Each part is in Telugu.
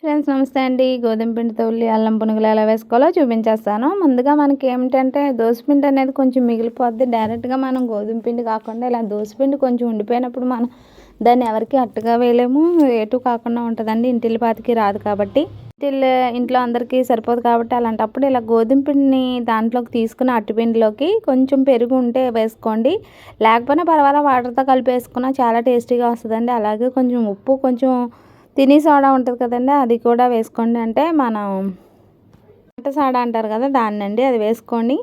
ఫ్రెండ్స్ నమస్తే అండి. గోధుమ పిండితో ఉల్లి అల్లం పునుగులు ఎలా వేసుకోవాలో చూపించేస్తాను. ముందుగా మనకి ఏమిటంటే దోసపిండి అనేది కొంచెం మిగిలిపోద్ది. డైరెక్ట్గా మనం గోధుమ పిండి కాకుండా ఇలా దోసపిండి కొంచెం ఉండిపోయినప్పుడు మనం దాన్ని ఎవరికి అట్టుగా వేయలేము, ఎటు కాకుండా ఉంటుందండి. ఇంటిల్లిపాతికి రాదు కాబట్టి ఇంట్లో అందరికీ సరిపోదు కాబట్టి అలాంటప్పుడు ఇలా గోధుమ పిండిని దాంట్లోకి తీసుకుని అట్టుపిండిలోకి కొంచెం పెరుగు ఉంటే వేసుకోండి. లేకపోయినా పర్వాలేదు, వాటర్తో కలిపి వేసుకున్నా చాలా టేస్టీగా వస్తుందండి. అలాగే కొంచెం ఉప్పు, కొంచెం తిని సోడా ఉంటుంది కదండి, అది కూడా వేసుకోండి. అంటే మనం వంట సోడా అంటారు కదా, దాన్నండి, అది వేసుకోండి.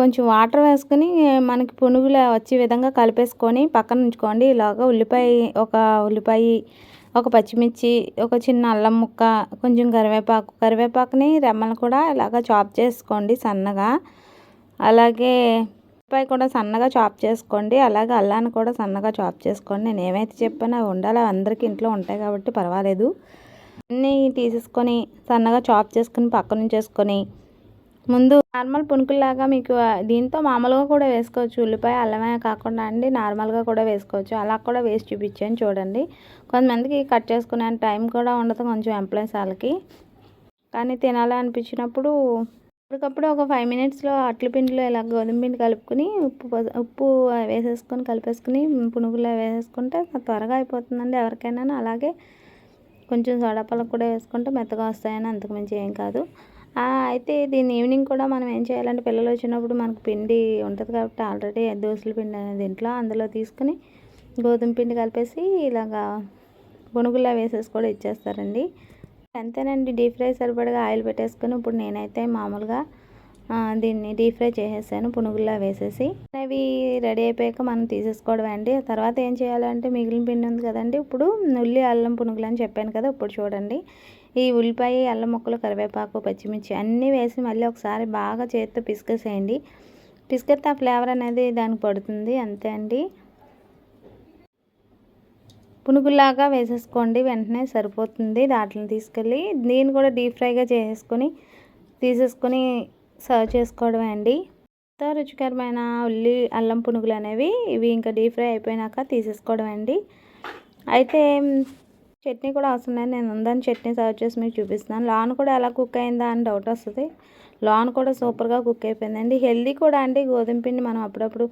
కొంచెం వాటర్ వేసుకుని మనకి పునుగులు వచ్చే విధంగా కలిపేసుకొని పక్కన ఉంచుకోండి. ఇలాగా ఉల్లిపాయ, ఒక పచ్చిమిర్చి, ఒక చిన్న అల్లం ముక్క, కొంచెం కరివేపాకుని రెమ్మలు కూడా ఇలాగ చాప్ చేసుకోండి సన్నగా. అలాగే ఉల్లిపాయ కూడా సన్నగా చాప్ చేసుకోండి. అలాగే అల్లాన్ని కూడా సన్నగా చాప్ చేసుకోండి. నేను ఏమైతే చెప్పానో అవి ఉండాలి, అందరికీ ఇంట్లో ఉంటాయి కాబట్టి పర్వాలేదు. అన్నీ తీసేసుకొని సన్నగా చాప్ చేసుకుని పక్కన ఉంచేసుకొని ముందు నార్మల్ పునుకుల్లాగా మీకు దీంతో మామూలుగా కూడా వేసుకోవచ్చు. ఉల్లిపాయ అల్లమే కాకుండా అండి, నార్మల్గా కూడా వేసుకోవచ్చు. అలా కూడా వేసి చూపించాను చూడండి. కొంతమందికి కట్ చేసుకునే టైం కూడా ఉండదు కొంచెం ఎంప్లాయీస్ వాళ్ళకి, కానీ తినాలి అనిపించినప్పుడు అప్పటికప్పుడు ఒక 5 మినిట్స్లో అట్ల పిండిలో ఇలా గోధుమ పిండి కలుపుకొని ఉప్పు వేసేసుకొని కలిపేసుకుని పునుగుల్లో వేసేసుకుంటే త్వరగా అయిపోతుందండి ఎవరికైనా. అలాగే కొంచెం సోడా పలుకు కూడా వేసుకుంటే మెత్తగా వస్తాయని, అంతకు మించి ఏం కాదు. అయితే దీన్ని ఈవినింగ్ కూడా మనం ఏం చేయాలంటే, పిల్లలు వచ్చినప్పుడు మనకు పిండి ఉంటుంది కాబట్టి ఆల్రెడీ దోశల పిండి అనేది ఇంట్లో, అందులో తీసుకుని గోధుమ పిండి కలిపేసి ఇలాగా పునుగుల్లో వేసేసి కూడా ఇచ్చేస్తారండి. అంతేనండి. డీప్ ఫ్రై సరిపడగా ఆయిల్ పెట్టేసుకొని ఇప్పుడు నేనైతే మామూలుగా దీన్ని డీప్ ఫ్రై చేసేసాను పునుగుల్లా వేసేసి. అవి రెడీ అయిపోయాక మనం తీసేసుకోవడం అండి. తర్వాత ఏం చేయాలంటే, మిగిలిన పిండి ఉంది కదండి, ఇప్పుడు ఉల్లి అల్లం పునుగులు అని చెప్పాను కదా, ఇప్పుడు చూడండి. ఈ ఉల్లిపాయ, అల్లం ముక్కలు, కరివేపాకు, పచ్చిమిర్చి అన్నీ వేసి మళ్ళీ ఒకసారి బాగా చేతితో పిసికేసేయండి. పిసికేస్తే ఆ ఫ్లేవర్ అనేది దానికి పడుతుంది. అంతే అండి. పునుగులాగా వేసేసుకోండి, వెంటనే సరిపోతుంది. దాంట్లో తీసుకెళ్ళి దీన్ని కూడా డీప్ ఫ్రైగా తీసేసుకొని సర్వ్ చేసుకోవడమే అండి. ఎంతో రుచికరమైన ఉల్లి అల్లం పునుగులు అనేవి ఇవి ఇంకా డీప్ ఫ్రై అయిపోయినాక తీసేసుకోవడం అండి. అయితే చట్నీ కూడా అవసరం లేదు, నేను ఉందని చట్నీ సర్వ్ చేసి మీకు చూపిస్తున్నాను. లాన్ కూడా ఎలా కుక్ అయిందా అని డౌట్ వస్తుంది. లాన్ కూడా సూపర్గా కుక్ అయిపోయిందండి. హెల్దీ కూడా అండి. గోధుమ పిండి మనం అప్పుడప్పుడు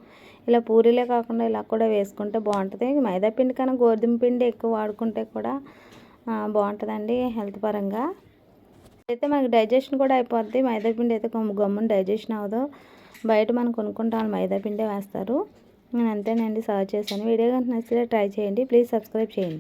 ఇలా పూరీలే కాకుండా ఇలా కూడా వేసుకుంటే బాగుంటుంది. మైదా పిండి కన్నా గోధుమ పిండి ఎక్కువ వాడుకుంటే కూడా బాగుంటుందండి హెల్త్ పరంగా. అయితే మనకి డైజెషన్ కూడా అయిపోద్ది. మైదా పిండి అయితే గమ్మున డైజెషన్ అవ్వదు. బయట మనం కొనుక్కుంటాం, మైదా పిండే వేస్తారు. నేను అంతేనండి, సర్వ్ చేశాను. వీడియో కనుక నచ్చితే ట్రై చేయండి. ప్లీజ్ సబ్స్క్రైబ్ చేయండి.